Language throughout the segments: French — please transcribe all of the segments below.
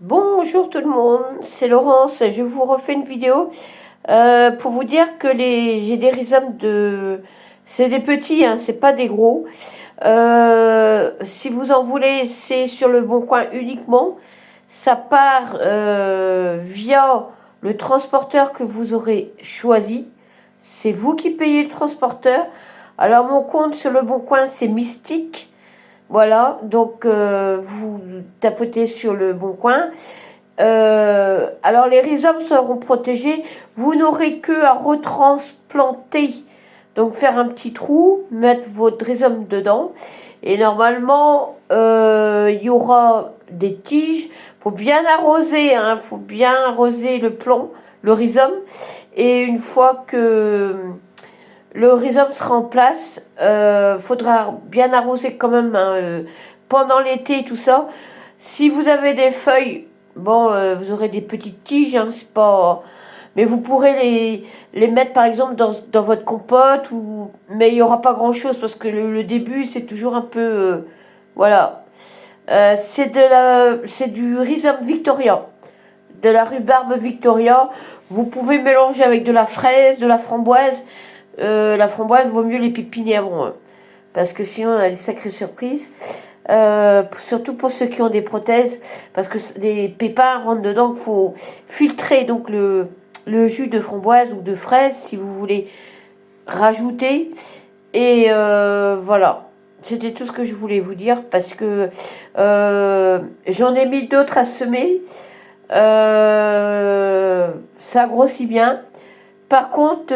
Bonjour tout le monde, c'est Laurence. Je vous refais une vidéo pour vous dire que j'ai des rhizomes de... C'est des petits, hein, c'est pas des gros. Si vous en voulez, c'est sur le Bon Coin uniquement. Ça part via le transporteur que vous aurez choisi. C'est vous qui payez le transporteur. Alors mon compte sur le Bon Coin, c'est Mystique. Voilà, donc vous tapotez sur le Bon Coin. Alors les rhizomes seront protégés. Vous n'aurez que à retransplanter. Donc faire un petit trou, mettre votre rhizome dedans. Et normalement, il y aura des tiges. Faut bien arroser, hein, faut bien arroser le plomb, le rhizome. Et une fois que le rhizome sera en place, faudra bien arroser quand même, hein, pendant l'été et tout ça. Si vous avez des feuilles, bon, vous aurez des petites tiges, hein, c'est pas. Mais vous pourrez les mettre par exemple dans votre compote, mais il n'y aura pas grand chose parce que le début c'est toujours un peu. Voilà. C'est du rhizome Victoria, de la rhubarbe Victoria. Vous pouvez mélanger avec de la fraise, de la framboise. La framboise, vaut mieux les pépiner avant, hein, parce que sinon on a des sacrées surprises. Surtout pour ceux qui ont des prothèses, parce que les pépins rentrent dedans, il faut filtrer donc le jus de framboise ou de fraise si vous voulez rajouter. Et voilà, c'était tout ce que je voulais vous dire parce que j'en ai mis d'autres à semer. Ça grossit bien. Par contre,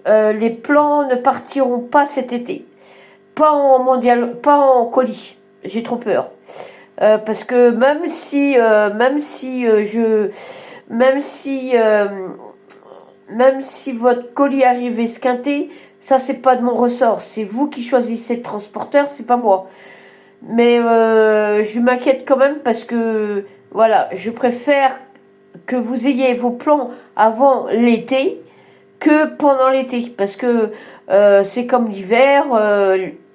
les plants ne partiront pas cet été. Pas en mondial, pas en colis. J'ai trop peur. Parce que même si, même si votre colis arrive esquinté, ça c'est pas de mon ressort. C'est vous qui choisissez le transporteur, c'est pas moi. Mais je m'inquiète quand même parce que voilà, je préfère que vous ayez vos plans avant l'été que pendant l'été. Parce que c'est comme l'hiver,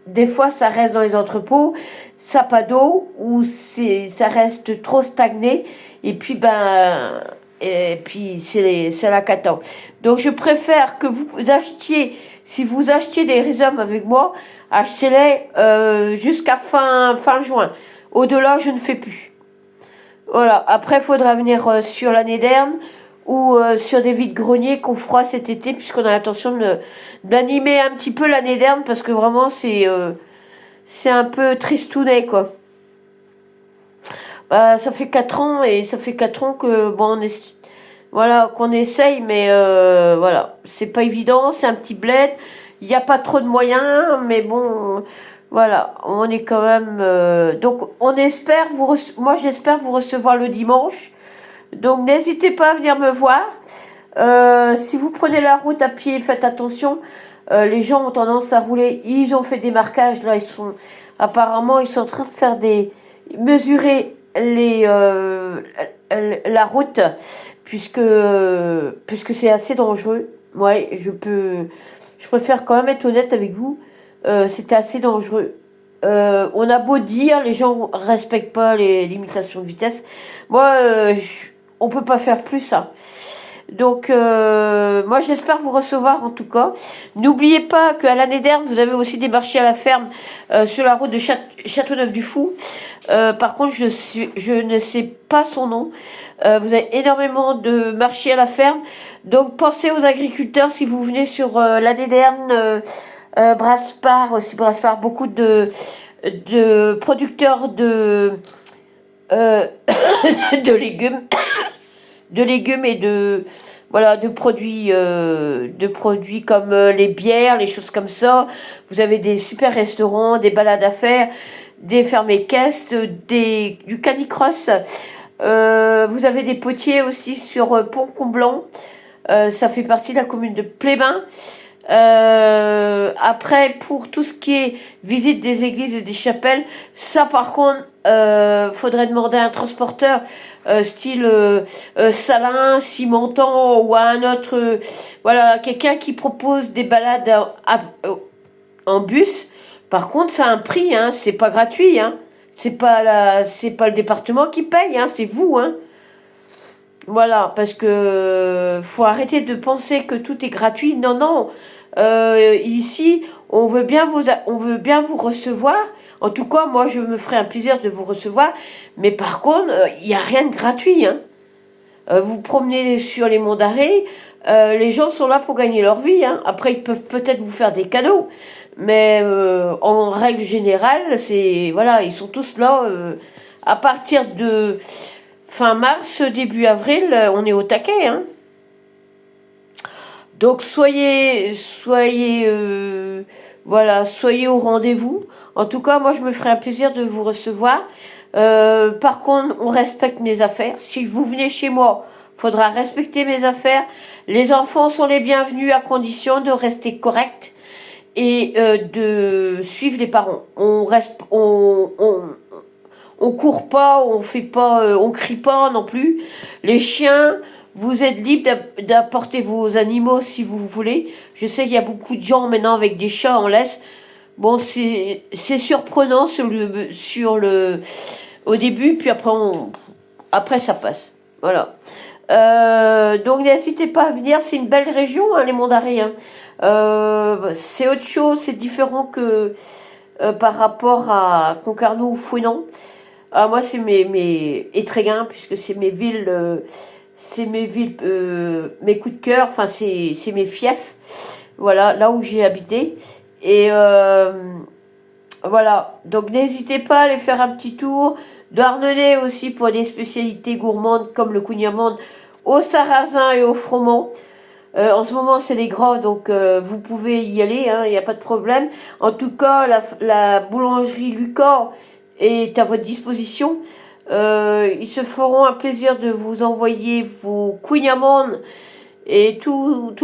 des fois ça reste dans les entrepôts, ça n'a pas d'eau, ou ça reste trop stagné, et puis c'est la cata. Donc je préfère que vous achetiez, si vous achetiez des rhizomes avec moi, achetez-les jusqu'à fin juin. Au-delà, je ne fais plus. Voilà, après il faudra venir sur l'année dernière ou sur des vides-greniers qu'on fera cet été, puisqu'on a l'intention d'animer un petit peu l'année dernière, parce que vraiment c'est un peu tristounet, quoi. Bah, ça fait 4 ans, et ça fait 4 ans que bon, voilà, qu'on essaye, mais voilà, c'est pas évident, c'est un petit bled, il n'y a pas trop de moyens, mais bon, voilà, on est quand même. Donc, on espère moi j'espère vous recevoir le dimanche. Donc n'hésitez pas à venir me voir. Si vous prenez la route à pied, faites attention. Les gens ont tendance à rouler. Ils ont fait des marquages là. Apparemment ils sont en train de faire mesurer la route puisque c'est assez dangereux. Ouais, je préfère quand même être honnête avec vous. C'était assez dangereux. On a beau dire, les gens respectent pas les limitations de vitesse. Moi, on peut pas faire plus, ça. Donc, moi, j'espère vous recevoir en tout cas. N'oubliez pas qu'à l'année dernière, vous avez aussi des marchés à la ferme sur la route de Châteauneuf-du-Fou. Par contre, je ne sais pas son nom. Vous avez énormément de marchés à la ferme. Donc, pensez aux agriculteurs si vous venez sur l'année dernière. Brasparts aussi, Brasparts, beaucoup de producteurs euh, de légumes, et de produits comme les bières, les choses comme ça. Vous avez des super restaurants, des balades à faire, des fermes équestres, du canicross. Vous avez des potiers aussi sur Pont-Comblant. Ça fait partie de la commune de Plébin. Après, pour tout ce qui est visite des églises et des chapelles, ça par contre, faudrait demander à un transporteur style Salin, Cimentan ou à un autre, voilà, quelqu'un qui propose des balades en bus. Par contre, ça a un prix, hein, c'est pas gratuit, hein. c'est pas le département qui paye, hein, c'est vous, hein. Voilà, parce que faut arrêter de penser que tout est gratuit. Non, non. Ici, on veut bien vous recevoir. En tout cas, moi, je me ferai un plaisir de vous recevoir. Mais par contre, il n'y a rien de gratuit, hein. Vous promenez sur les monts d'arrêt, les gens sont là pour gagner leur vie, hein. Après, ils peuvent peut-être vous faire des cadeaux. Mais en règle générale, c'est voilà, ils sont tous là à partir de fin mars, début avril, on est au taquet, hein. Donc voilà, soyez au rendez-vous. En tout cas, moi, je me ferai un plaisir de vous recevoir. Par contre, on respecte mes affaires. Si vous venez chez moi, faudra respecter mes affaires. Les enfants sont les bienvenus à condition de rester corrects et de suivre les parents. On court pas, on fait pas, on crie pas non plus. Les chiens, vous êtes libre d'apporter vos animaux si vous voulez. Je sais qu'il y a beaucoup de gens maintenant avec des chats en laisse. Bon, c'est surprenant au début, puis après ça passe. Voilà. Donc n'hésitez pas à venir, c'est une belle région, hein, les Monts d'Arrée, hein. C'est autre chose, c'est différent que par rapport à Concarneau ou Fouesnant. Moi, c'est et Tréguin, puisque c'est mes villes, mes coups de cœur, enfin, c'est mes fiefs, voilà, là où j'ai habité. Et voilà, donc n'hésitez pas à aller faire un petit tour. Douarnenez aussi pour des spécialités gourmandes comme le kouign-amann au sarrasin et au froment. En ce moment, c'est les gras, donc vous pouvez y aller, hein, il n'y a pas de problème. En tout cas, la boulangerie Lucas est à votre disposition. Ils se feront un plaisir de vous envoyer vos kouign-amann et tous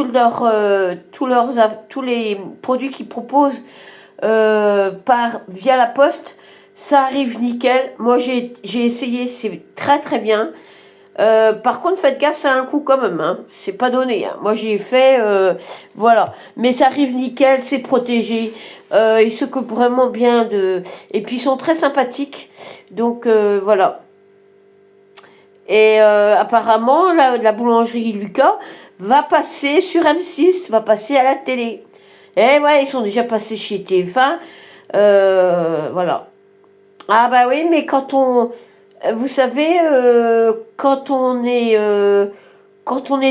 les produits qu'ils proposent via la poste. Ça arrive nickel. Moi, j'ai essayé, c'est très très bien. Par contre, faites gaffe, ça a un coût quand même, hein. C'est pas donné, hein. Moi, j'ai fait, voilà. Mais ça arrive nickel, c'est protégé. Ils s'occupent vraiment bien et puis ils sont très sympathiques. Donc, voilà. Et apparemment, la boulangerie Lucas va passer sur M6, va passer à la télé. Et ouais, ils sont déjà passés chez TF1. Voilà. Ah bah oui, mais vous savez, quand on est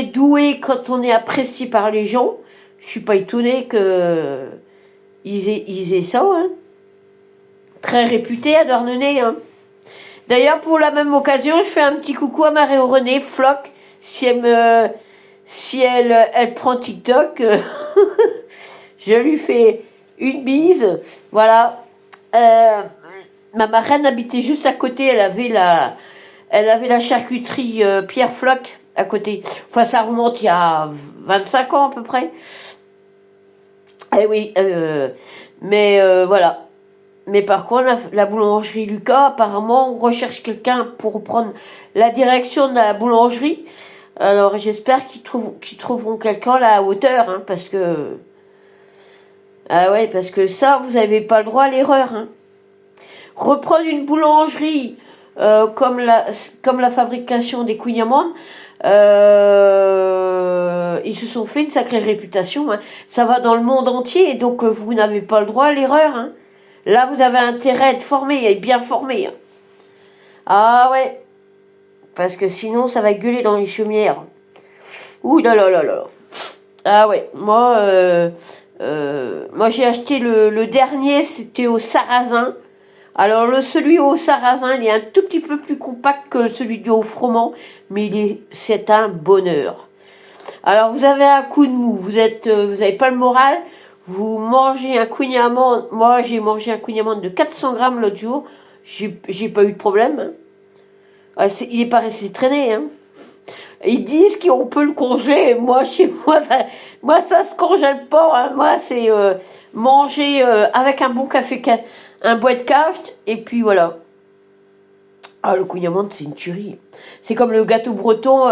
doué, quand on est apprécié par les gens, je suis pas étonnée que ils aient ça, hein. Très réputé à Douarnenez, hein. D'ailleurs, pour la même occasion, je fais un petit coucou à Marie-Renée Floch, si elle prend TikTok, je lui fais une bise, voilà. Ma marraine habitait juste à côté, elle avait la charcuterie Pierre Floch à côté. Enfin, ça remonte il y a 25 ans à peu près. Eh oui, mais voilà. Mais par contre, la boulangerie Lucas, apparemment, on recherche quelqu'un pour prendre la direction de la boulangerie. Alors j'espère qu'ils trouveront quelqu'un là à hauteur, hein, parce que ah ouais, parce que ça, vous n'avez pas le droit à l'erreur, hein. Reprendre une boulangerie comme la fabrication des kouign-amann, ils se sont fait une sacrée réputation, hein. Ça va dans le monde entier, donc vous n'avez pas le droit à l'erreur, hein. Là, vous avez intérêt à être formé, à être bien formé, hein. Ah ouais, parce que sinon, ça va gueuler dans les chaumières. Ouh là là là là. Ah ouais, moi j'ai acheté le dernier, c'était au sarrasin. Alors celui au sarrasin, il est un tout petit peu plus compact que celui du haut-froment, mais c'est un bonheur. Alors vous avez un coup de mou, vous avez pas le moral, vous mangez un kouign-amann. Moi j'ai mangé un kouign-amann de 400 grammes l'autre jour, j'ai pas eu de problème, hein. Ah, il est pas resté traîner, hein. Ils disent qu'on peut le congeler. Moi, chez moi, ça se congèle pas, hein. Moi, c'est manger avec un bon café, un bois de café, et puis voilà. Ah, le kouign-amann, c'est une tuerie. C'est comme le gâteau breton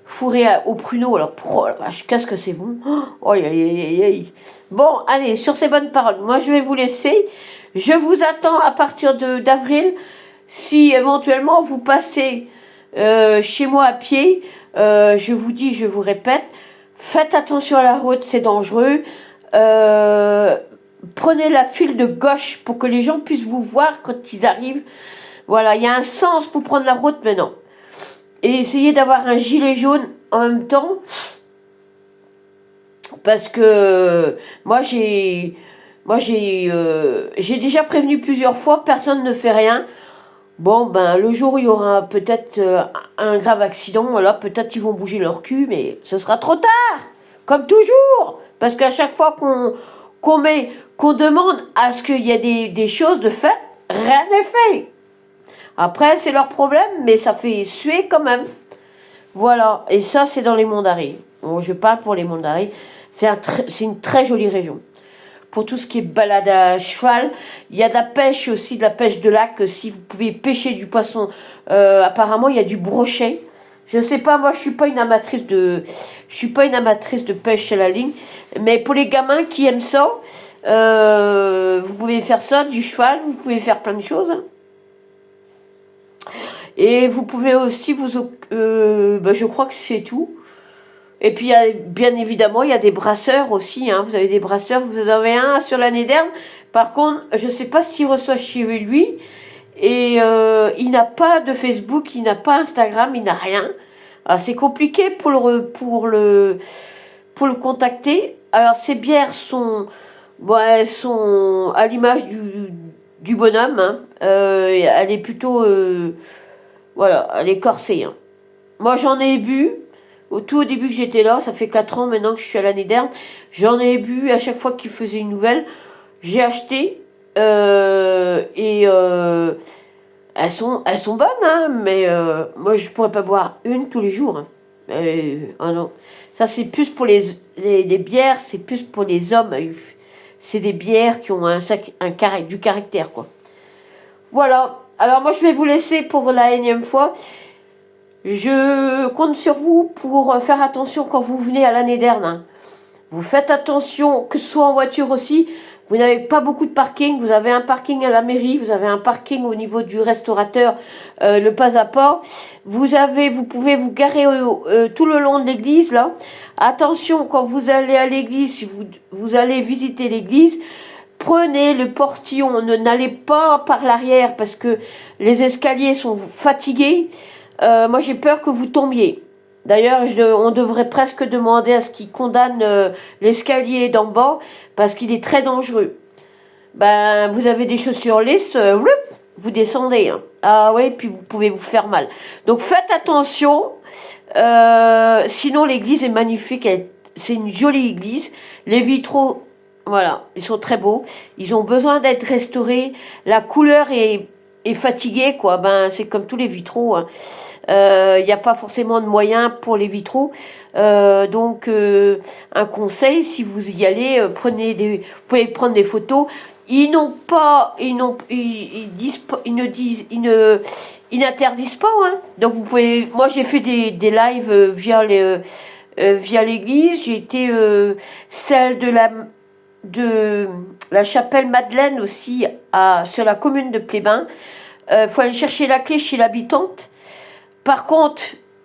fourré au pruneau. Alors, oh la vache, qu'est-ce que c'est bon. Oh, aïe, aïe, aïe, aïe. Bon, allez, sur ces bonnes paroles, moi, je vais vous laisser. Je vous attends à partir d'avril. Si éventuellement vous passez chez moi à pied, je vous dis, je vous répète, faites attention à la route, c'est dangereux. Prenez la file de gauche pour que les gens puissent vous voir quand ils arrivent. Voilà, il y a un sens pour prendre la route maintenant. Et essayez d'avoir un gilet jaune en même temps. Parce que moi j'ai déjà prévenu plusieurs fois, personne ne fait rien. Bon, ben, le jour où il y aura peut-être un grave accident, là, peut-être ils vont bouger leur cul, mais ce sera trop tard, comme toujours. Parce qu'à chaque fois qu'on demande à ce qu'il y ait des choses de fait, rien n'est fait. Après, c'est leur problème, mais ça fait suer quand même. Voilà, et ça, c'est dans les monts d'Arrée. Bon, je parle pour les monts d'Arrée. C'est une très jolie région. Pour tout ce qui est balade à cheval. Il y a de la pêche aussi, de la pêche de lac. Si vous pouvez pêcher du poisson, apparemment il y a du brochet. Je sais pas, moi je suis pas une amatrice de pêche à la ligne. Mais pour les gamins qui aiment ça, vous pouvez faire ça, du cheval, vous pouvez faire plein de choses. Et vous pouvez aussi je crois que c'est tout. Et puis, bien évidemment, il y a des brasseurs aussi. Hein. Vous avez des brasseurs. Vous en avez un sur l'année dernière. Par contre, je ne sais pas s'il reçoit chez lui. Et il n'a pas de Facebook, il n'a pas Instagram, il n'a rien. C'est compliqué pour le contacter. Alors, ces bières sont à l'image du bonhomme. Hein. Elle est plutôt... voilà, elle est corsée. Hein. Moi, j'en ai bu. Au début que j'étais là, ça fait 4 ans maintenant que je suis à l'année dernière, j'en ai bu à chaque fois qu'il faisait une nouvelle. J'ai acheté et elles sont bonnes, hein, mais moi je pourrais pas boire une tous les jours. Hein. Ah non. Ça c'est plus pour les bières, c'est plus pour les hommes. C'est des bières qui ont du caractère, quoi. Voilà. Alors moi je vais vous laisser pour la énième fois. Je compte sur vous pour faire attention quand vous venez à l'année dernière. Vous faites attention, que ce soit en voiture aussi. Vous n'avez pas beaucoup de parking. Vous avez un parking à la mairie. Vous avez un parking au niveau du restaurateur, le pas à pas. Vous pouvez vous garer tout le long de l'église, là. Attention, quand vous allez à l'église, si vous allez visiter l'église, prenez le portillon. N'allez pas par l'arrière parce que les escaliers sont fatigués. Moi, j'ai peur que vous tombiez. D'ailleurs, on devrait presque demander à ce qu'ils condamnent l'escalier d'en bas, parce qu'il est très dangereux. Ben, vous avez des chaussures lisses, vous descendez. Hein. Ah ouais, puis vous pouvez vous faire mal. Donc faites attention. Sinon, l'église est magnifique. C'est une jolie église. Les vitraux, voilà, ils sont très beaux. Ils ont besoin d'être restaurés. La couleur est fatiguée, quoi. Ben, c'est comme tous les vitraux. Hein. n'y a pas forcément de moyens pour les vitraux. Donc, un conseil, si vous y allez, vous pouvez prendre des photos. Ils n'interdisent pas. Hein. Donc, vous pouvez. Moi, j'ai fait des lives via l'église. J'ai été celle de la chapelle Madeleine aussi sur la commune de Plébin. Faut aller chercher la clé chez l'habitante. Par contre,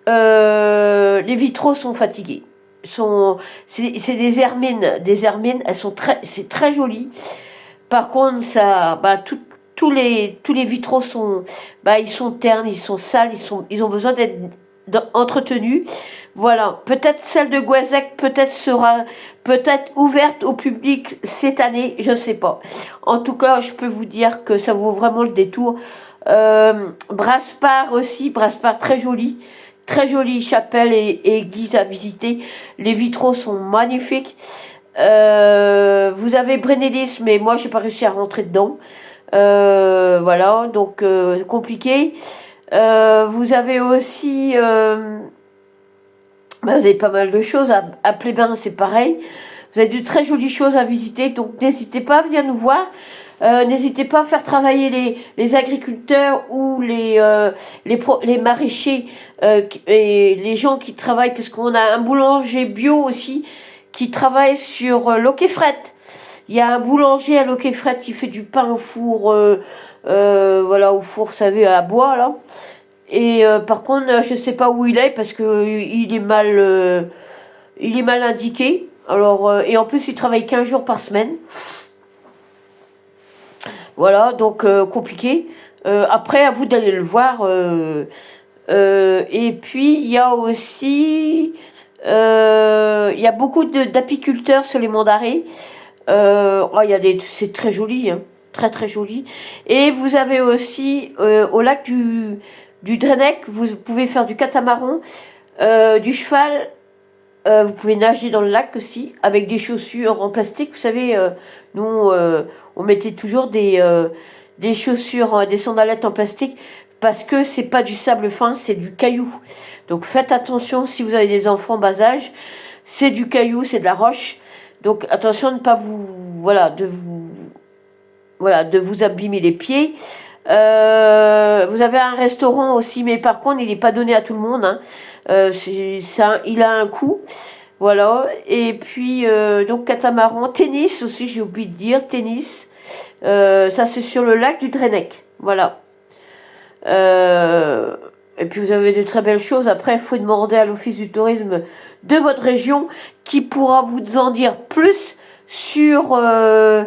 les vitraux sont fatigués. C'est des hermines, c'est très joli. Par contre, tous les vitraux ils sont ternes, ils sont sales, ils ont besoin d'être entretenus. Voilà. Peut-être celle de Gouazec, sera ouverte au public cette année, je sais pas. En tout cas, je peux vous dire que ça vaut vraiment le détour. Brasparts aussi, Brasparts très jolie chapelle et église à visiter. Les vitraux sont magnifiques. Vous avez Brénélis, mais moi j'ai pas réussi à rentrer dedans. Voilà, donc compliqué. Vous avez aussi, vous avez pas mal de choses à Plébin, c'est pareil. Vous avez de très jolies choses à visiter, donc n'hésitez pas à venir nous voir. N'hésitez pas à faire travailler les agriculteurs ou les maraîchers et les gens qui travaillent, parce qu'on a un boulanger bio aussi qui travaille sur l'Oquefret. Il y a un boulanger à Loquet-Fret qui fait du pain au four, voilà, au four, vous savez, à bois, là. Et par contre, je sais pas où il est parce que il est mal indiqué. Alors, et en plus, il travaille 15 jours par semaine. Voilà, donc compliqué. Après, à vous d'aller le voir. Et puis, il y a aussi... il y a beaucoup d'apiculteurs sur les monts d'Arrée. Oh, c'est très joli, hein, très très joli. Et vous avez aussi au lac du Drennec, vous pouvez faire du catamaran, du cheval. Vous pouvez nager dans le lac aussi, avec des chaussures en plastique. Vous savez, nous, on mettait toujours des chaussures, des sandalettes en plastique, parce que c'est pas du sable fin, c'est du caillou. Donc faites attention si vous avez des enfants bas âge, c'est du caillou, c'est de la roche. Donc attention de ne pas de vous abîmer les pieds. Vous avez un restaurant aussi, mais par contre, il n'est pas donné à tout le monde, hein. Il a un coût. Voilà. Et puis, donc, catamaran. Tennis aussi, j'ai oublié de dire. Tennis. Ça, c'est sur le lac du Drennec. Voilà. Et puis, vous avez de très belles choses. Après, il faut demander à l'Office du tourisme de votre région qui pourra vous en dire plus sur les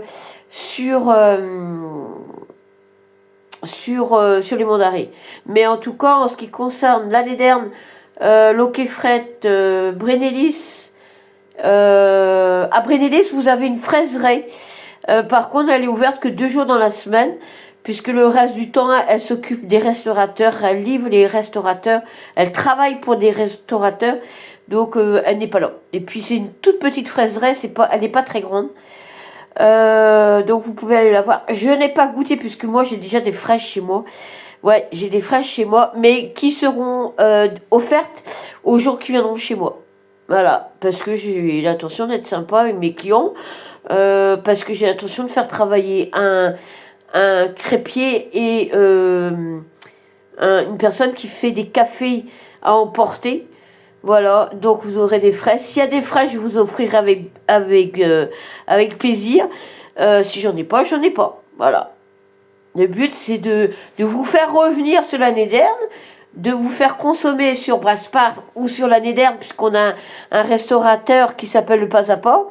monts d'Arrée. Mais en tout cas, en ce qui concerne l'année dernière, Loquet-Fret, Brénélis, à Brénélis, vous avez une fraiserie. Par contre, elle est ouverte que 2 jours dans la semaine, puisque le reste du temps, elle s'occupe des restaurateurs, elle livre les restaurateurs, elle travaille pour des restaurateurs, donc elle n'est pas là. Et puis c'est une toute petite fraiserie, elle n'est pas très grande. Donc vous pouvez aller la voir. Je n'ai pas goûté puisque moi j'ai déjà des fraises chez moi. Ouais, j'ai des fraises chez moi, mais qui seront offertes aux gens qui viendront chez moi. Voilà, parce que j'ai l'intention d'être sympa avec mes clients, parce que j'ai l'intention de faire travailler un crêpier et une personne qui fait des cafés à emporter. Voilà, donc vous aurez des fraises. S'il y a des fraises, je vous offrirai avec plaisir. Si j'en ai pas, j'en ai pas. Voilà. Le but, c'est de vous faire revenir sur l'année dernière, de vous faire consommer sur Brasparts ou sur l'année dernière, puisqu'on a un restaurateur qui s'appelle le Pas à Pas.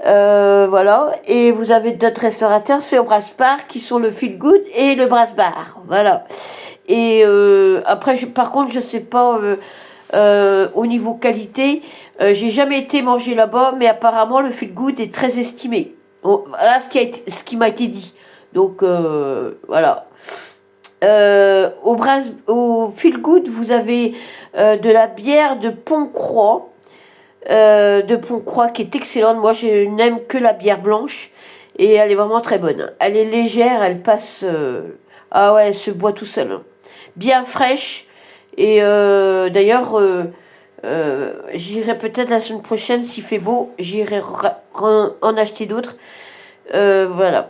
Voilà. Et vous avez d'autres restaurateurs sur Brasparts qui sont le Feel Good et le Brasbar. Voilà. Et après, par contre, je sais pas... au niveau qualité, j'ai jamais été manger là-bas, mais apparemment le Feel Good est très estimé. Voilà ce qui m'a été dit. Donc voilà. Au Feel Good, vous avez de la bière de Pont-Croix, qui est excellente. Moi, je n'aime que la bière blanche et elle est vraiment très bonne. Elle est légère, elle passe. Ah ouais, elle se boit tout seul, hein. Bien fraîche. Et d'ailleurs, j'irai peut-être la semaine prochaine, s'il fait beau, j'irai en acheter d'autres. Voilà.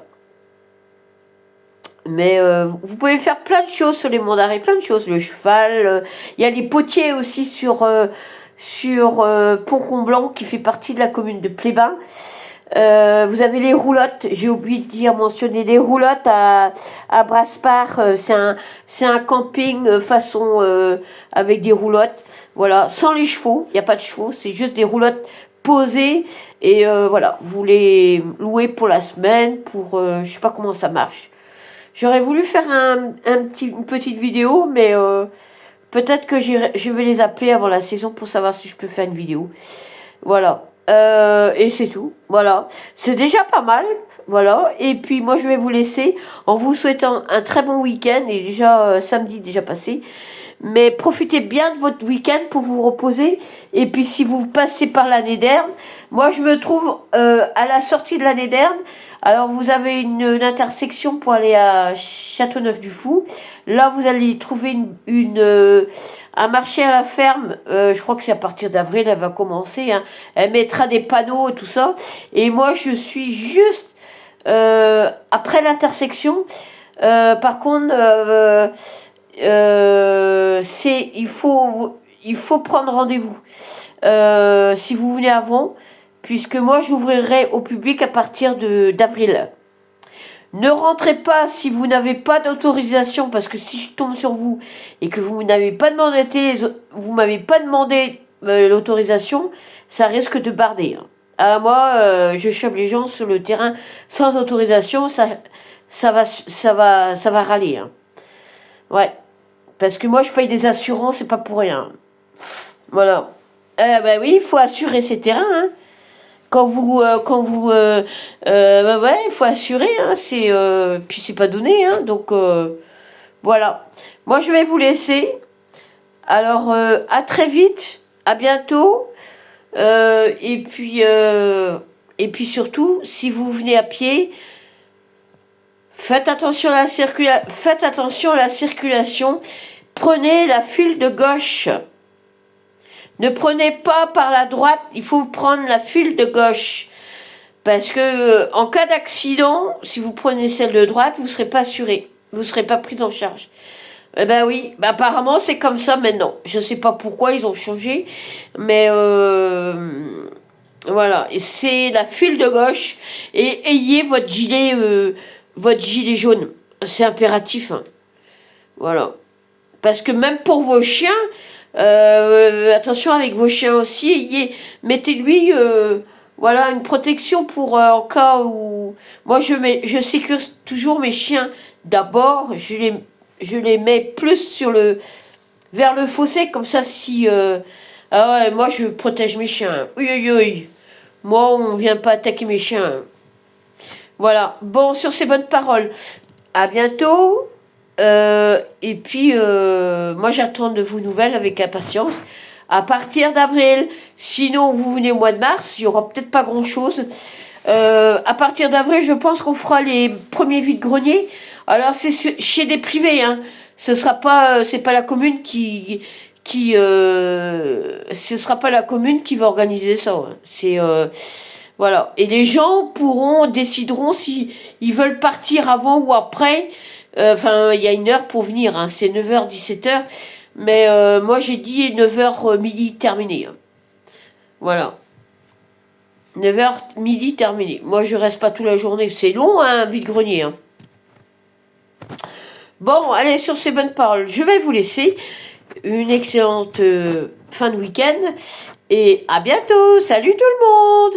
Mais vous pouvez faire plein de choses sur les monts d'Arrée, plein de choses. Le cheval, il y a les potiers aussi sur Pont-Comblanc, qui fait partie de la commune de Plébain. Vous avez les roulottes, j'ai oublié de mentionner les roulottes à Brasparts, c'est un camping façon avec des roulottes, voilà, sans les chevaux, il n'y a pas de chevaux, c'est juste des roulottes posées et voilà, vous les louez pour la semaine, pour je sais pas comment ça marche. J'aurais voulu faire une petite vidéo, mais peut-être que je vais les appeler avant la saison pour savoir si je peux faire une vidéo. Voilà. Et c'est tout. Voilà. C'est déjà pas mal. Voilà. Et puis moi je vais vous laisser en vous souhaitant un très bon week-end. Et déjà samedi déjà passé. Mais profitez bien de votre week-end pour vous reposer. Et puis si vous passez par l'année d'Erne, moi je me trouve à la sortie de l'année d'Erne. Alors vous avez une intersection pour aller à Châteauneuf-du-Fou. Là vous allez trouver un marché à la ferme. Je crois que c'est à partir d'avril, elle va commencer, hein. Elle mettra des panneaux et tout ça. Et moi je suis juste après l'intersection. Par contre, il faut prendre rendez-vous. Si vous venez avant, puisque moi j'ouvrirai au public à partir d'avril. Ne rentrez pas si vous n'avez pas d'autorisation, parce que si je tombe sur vous et que vous n'avez pas demandé, vous m'avez pas demandé l'autorisation, ça risque de barder. Hein. Ah, moi, je chope les gens sur le terrain sans autorisation, ça va râler. Hein. Ouais, parce que moi je paye des assurances, c'est pas pour rien. Voilà. Ben oui, il faut assurer ses terrains. Hein. Ouais, il faut assurer, hein, puis c'est pas donné, hein, donc voilà. Moi, je vais vous laisser. Alors, à très vite, à bientôt, et puis surtout, si vous venez à pied, faites attention à la circulation. Prenez la file de gauche. Ne prenez pas par la droite, il faut prendre la file de gauche. Parce que en cas d'accident, si vous prenez celle de droite, vous ne serez pas assuré. Vous ne serez pas pris en charge. Eh ben oui, apparemment c'est comme ça maintenant. Je ne sais pas pourquoi ils ont changé, mais voilà. Et c'est la file de gauche. Et ayez votre gilet jaune. C'est impératif. Hein. Voilà. Parce que même pour vos chiens, attention avec vos chiens aussi, mettez-lui voilà, une protection pour en cas où... Moi, je sécurise toujours mes chiens d'abord, je les mets plus vers le fossé, comme ça si... ah ouais, moi je protège mes chiens. Oui, oui, oui. Moi, on vient pas attaquer mes chiens. Voilà. Bon, sur ces bonnes paroles, à bientôt. Et puis, moi j'attends de vos nouvelles avec impatience. À partir d'avril, sinon vous venez au mois de mars, il n'y aura peut-être pas grand-chose. À partir d'avril, je pense qu'on fera les premiers vides-greniers. Alors c'est chez des privés, hein. Ce sera pas, c'est pas la commune ce sera pas la commune qui va organiser ça. Hein. C'est voilà. Et les gens décideront si ils veulent partir avant ou après. Enfin, il y a une heure pour venir, hein, c'est 9h, 17h. Mais moi, j'ai dit 9h midi terminé. Hein. Voilà. 9h midi terminé. Moi, je reste pas toute la journée. C'est long, hein, vide-grenier. Hein. Bon, allez, sur ces bonnes paroles, je vais vous laisser. Une excellente fin de week-end. Et à bientôt. Salut tout le monde!